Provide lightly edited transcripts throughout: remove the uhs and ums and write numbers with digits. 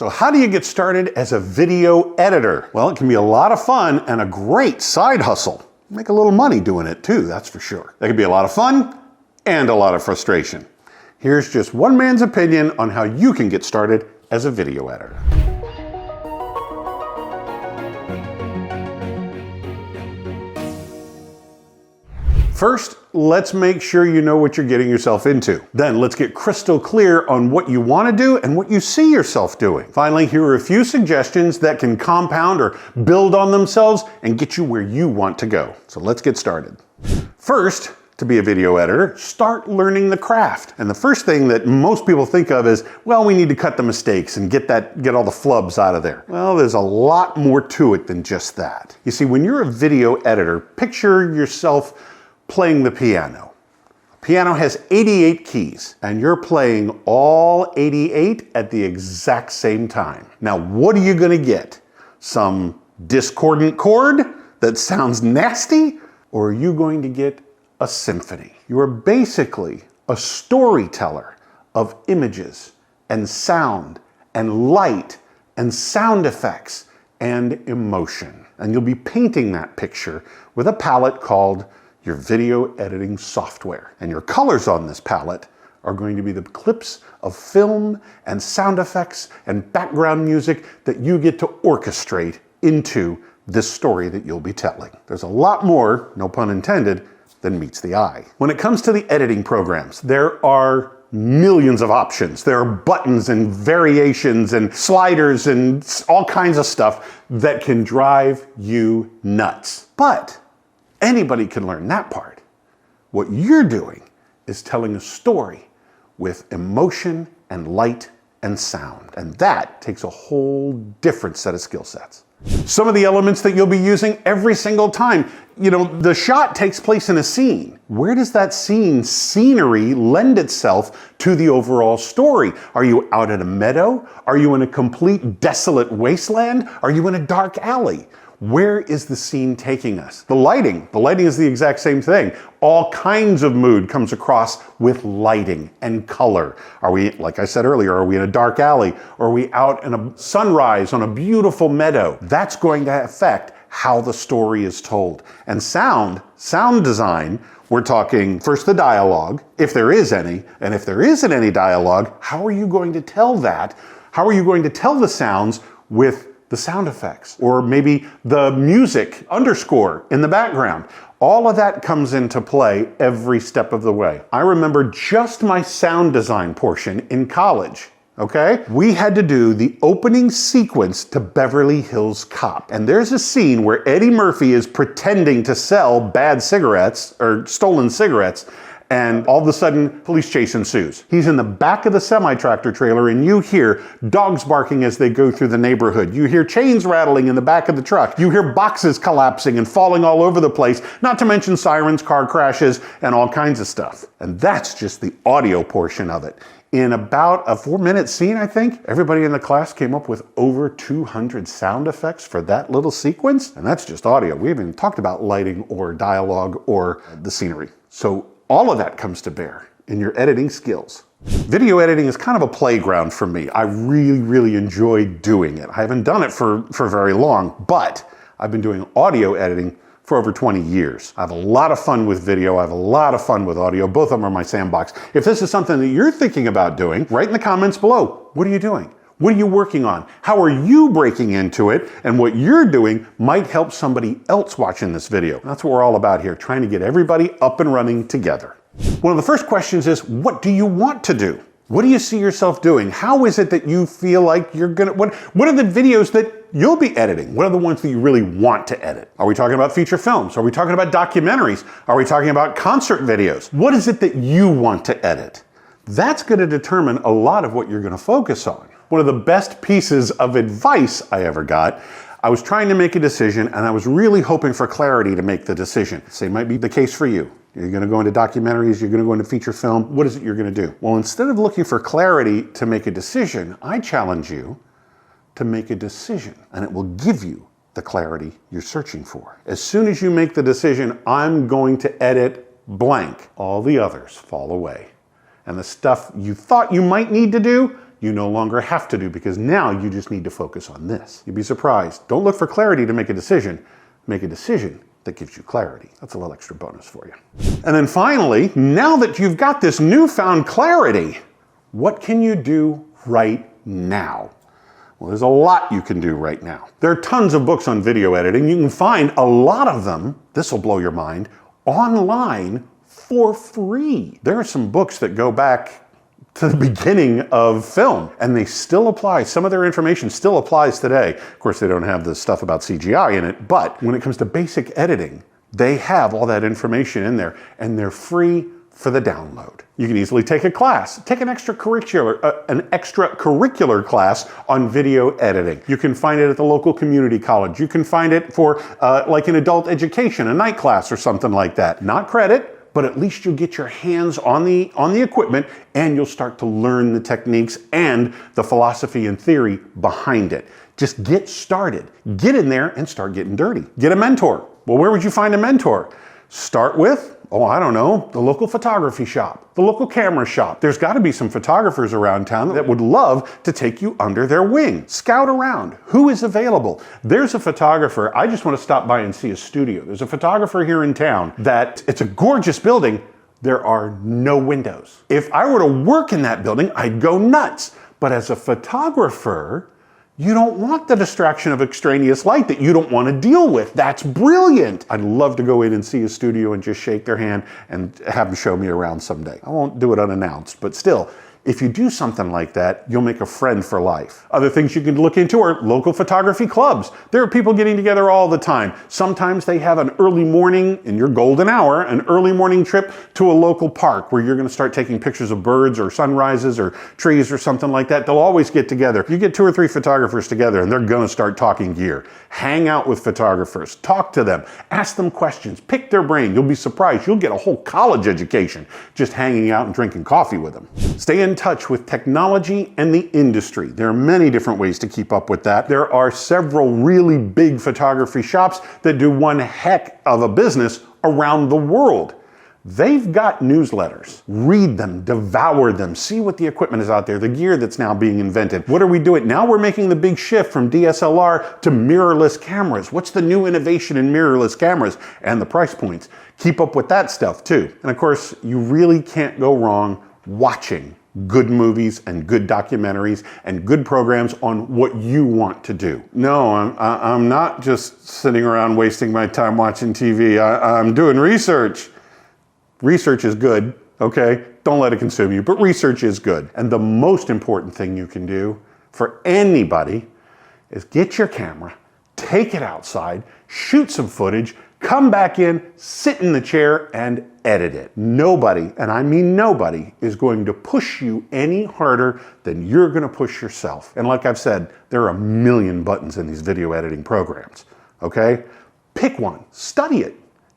So how do you get started as a video editor? Well, it can be a lot of fun and a great side hustle. Make a little money doing it too, that's for sure. That can be a lot of fun and a lot of frustration. Here's just one man's opinion on how you can get started as a video editor. First, let's make sure you know what you're getting yourself into. Then let's get crystal clear on what you want to do and what you see yourself doing. Finally, here are a few suggestions that can compound or build on themselves and get you where you want to go. So let's get started. First, to be a video editor, start learning the craft. And the first thing that most people think of is, well, we need to cut the mistakes and get all the flubs out of there. Well, there's a lot more to it than just that. You see, when you're a video editor, picture yourself playing the piano. The piano has 88 keys, and you're playing all 88 at the exact same time. Now, what are you gonna get? Some discordant chord that sounds nasty? Or are you going to get a symphony? You are basically a storyteller of images and sound and light and sound effects and emotion. And you'll be painting that picture with a palette called your video editing software. And your colors on this palette are going to be the clips of film and sound effects and background music that you get to orchestrate into this story that you'll be telling. There's a lot more, no pun intended, than meets the eye. When it comes to the editing programs, there are millions of options. There are buttons and variations and sliders and all kinds of stuff that can drive you nuts. But anybody can learn that part. What you're doing is telling a story with emotion and light and sound. And that takes a whole different set of skill sets. Some of the elements that you'll be using every single time. The shot takes place in a scene. Where does that scenery lend itself to the overall story? Are you out at a meadow? Are you in a complete desolate wasteland? Are you in a dark alley? Where is the scene taking us? The lighting is the exact same thing. All kinds of mood comes across with lighting and color. Are we, like I said earlier, are we in a dark alley? Or are we out in a sunrise on a beautiful meadow? That's going to affect how the story is told. And sound design, we're talking first the dialogue, if there is any, and if there isn't any dialogue, how are you going to tell that? How are you going to tell the sounds with the sound effects, or maybe the music underscore in the background? All of that comes into play every step of the way. I remember just my sound design portion in college, okay? We had to do the opening sequence to Beverly Hills Cop. And there's a scene where Eddie Murphy is pretending to sell bad cigarettes, or stolen cigarettes, and all of a sudden, police chase ensues. He's in the back of the semi-tractor trailer, and you hear dogs barking as they go through the neighborhood. You hear chains rattling in the back of the truck. You hear boxes collapsing and falling all over the place, not to mention sirens, car crashes, and all kinds of stuff. And that's just the audio portion of it. In about a 4-minute scene, I think, everybody in the class came up with over 200 sound effects for that little sequence. And that's just audio. We haven't even talked about lighting or dialogue or the scenery. So all of that comes to bear in your editing skills. Video editing is kind of a playground for me. I really enjoy doing it. I haven't done it for very long, but I've been doing audio editing for over 20 years. I have a lot of fun with video. I have a lot of fun with audio. Both of them are my sandbox. If this is something that you're thinking about doing, write in the comments below. What are you doing? What are you working on? How are you breaking into it? And what you're doing might help somebody else watching this video. That's what we're all about here, trying to get everybody up and running together. One of the first questions is, what do you want to do? What do you see yourself doing? How is it that you feel like you're gonna, what are the videos that you'll be editing? What are the ones that you really want to edit? Are we talking about feature films? Are we talking about documentaries? Are we talking about concert videos? What is it that you want to edit? That's gonna determine a lot of what you're gonna focus on. One of the best pieces of advice I ever got, I was trying to make a decision and I was really hoping for clarity to make the decision. Same might be the case for you. You're gonna go into documentaries, you're gonna go into feature film. What is it you're gonna do? Well, instead of looking for clarity to make a decision, I challenge you to make a decision, and it will give you the clarity you're searching for. As soon as you make the decision, I'm going to edit blank, all the others fall away. And the stuff you thought you might need to do, you no longer have to do, because now you just need to focus on this. You'd be surprised. Don't look for clarity to make a decision. Make a decision that gives you clarity. That's a little extra bonus for you. And then finally, now that you've got this newfound clarity, what can you do right now? Well, there's a lot you can do right now. There are tons of books on video editing. You can find a lot of them, this will blow your mind, online for free. There are some books that go back to the beginning of film, and they still apply. Some of their information still applies today. Of course, they don't have the stuff about CGI in it, but when it comes to basic editing, they have all that information in there, and they're free for the download. You can easily take a class, take an extracurricular class on video editing. You can find it at the local community college. You can find it for like an adult education, a night class or something like that. Not credit, but at least you'll get your hands on the equipment, and you'll start to learn the techniques and the philosophy and theory behind it. Just get started. Get in there and start getting dirty. Get a mentor. Well, where would you find a mentor? Start with, oh, I don't know, the local photography shop, the local camera shop. There's got to be some photographers around town that would love to take you under their wing. Scout around. Who is available? There's a photographer. I just want to stop by and see a studio. There's a photographer here in town that it's a gorgeous building. There are no windows. If I were to work in that building, I'd go nuts. But as a photographer, you don't want the distraction of extraneous light that you don't want to deal with. That's brilliant. I'd love to go in and see a studio and just shake their hand and have them show me around someday. I won't do it unannounced, but still, if you do something like that, you'll make a friend for life. Other things you can look into are local photography clubs. There are people getting together all the time. Sometimes they have an early morning, in your golden hour, an early morning trip to a local park where you're going to start taking pictures of birds or sunrises or trees or something like that. They'll always get together. You get 2 or 3 photographers together and they're going to start talking gear. Hang out with photographers. Talk to them. Ask them questions. Pick their brain. You'll be surprised. You'll get a whole college education just hanging out and drinking coffee with them. Stay in touch with technology and the industry. There are many different ways to keep up with that. There are several really big photography shops that do one heck of a business around the world. They've got newsletters. Read them, devour them, see what the equipment is out there, the gear that's now being invented. What are we doing? Now we're making the big shift from DSLR to mirrorless cameras. What's the new innovation in mirrorless cameras and the price points? Keep up with that stuff too. And of course, you really can't go wrong watching good movies and good documentaries and good programs on what you want to do. No, I'm not just sitting around wasting my time watching TV. I'm doing research. Research is good, okay? Don't let it consume you, but research is good. And the most important thing you can do for anybody is get your camera, take it outside, shoot some footage, come back in, sit in the chair, and edit it. Nobody, and I mean nobody, is going to push you any harder than you're going to push yourself. And like I've said, there are a million buttons in these video editing programs, okay? Pick one, study it,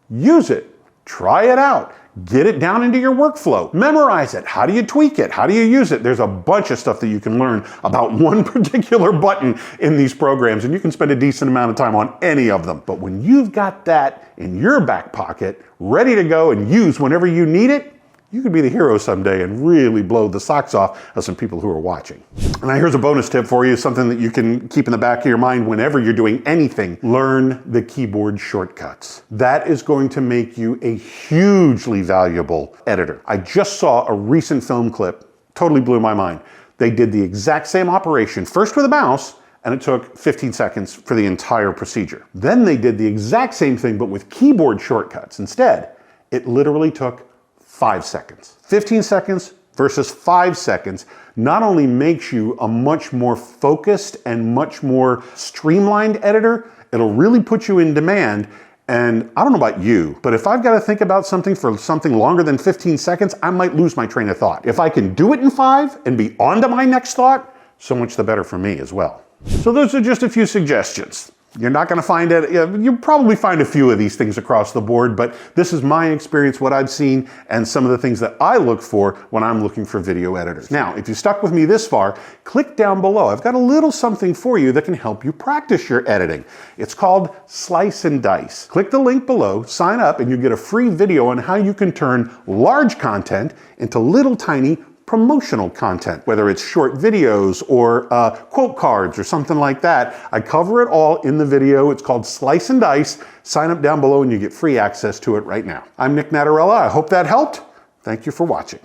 use it, try it out. Get it down into your workflow. Memorize it. How do you tweak it? How do you use it? There's a bunch of stuff that you can learn about one particular button in these programs, and you can spend a decent amount of time on any of them. But when you've got that in your back pocket, ready to go and use whenever you need it, you could be the hero someday and really blow the socks off of some people who are watching. And now here's a bonus tip for you, something that you can keep in the back of your mind whenever you're doing anything. Learn the keyboard shortcuts. That is going to make you a hugely valuable editor. I just saw a recent film clip, totally blew my mind. They did the exact same operation, first with a mouse, and it took 15 seconds for the entire procedure. Then they did the exact same thing, but with keyboard shortcuts. Instead, it literally took 5 seconds. 15 seconds versus 5 seconds not only makes you a much more focused and much more streamlined editor, it'll really put you in demand. And I don't know about you, but if I've got to think about something for something longer than 15 seconds, I might lose my train of thought. If I can do it in 5 and be on to my next thought, so much the better for me as well. So those are just a few suggestions. You're not going to find it, you'll probably find a few of these things across the board, but this is my experience, what I've seen, and some of the things that I look for when I'm looking for video editors. Now, if you stuck with me this far, click down below. I've got a little something for you that can help you practice your editing. It's called Slice and Dice. Click the link below, sign up, and you get a free video on how you can turn large content into little tiny promotional content, whether it's short videos or quote cards or something like that. I cover it all in the video. It's called Slice and Dice. Sign up down below and you get free access to it right now. I'm Nick Natarella. I hope that helped. Thank you for watching.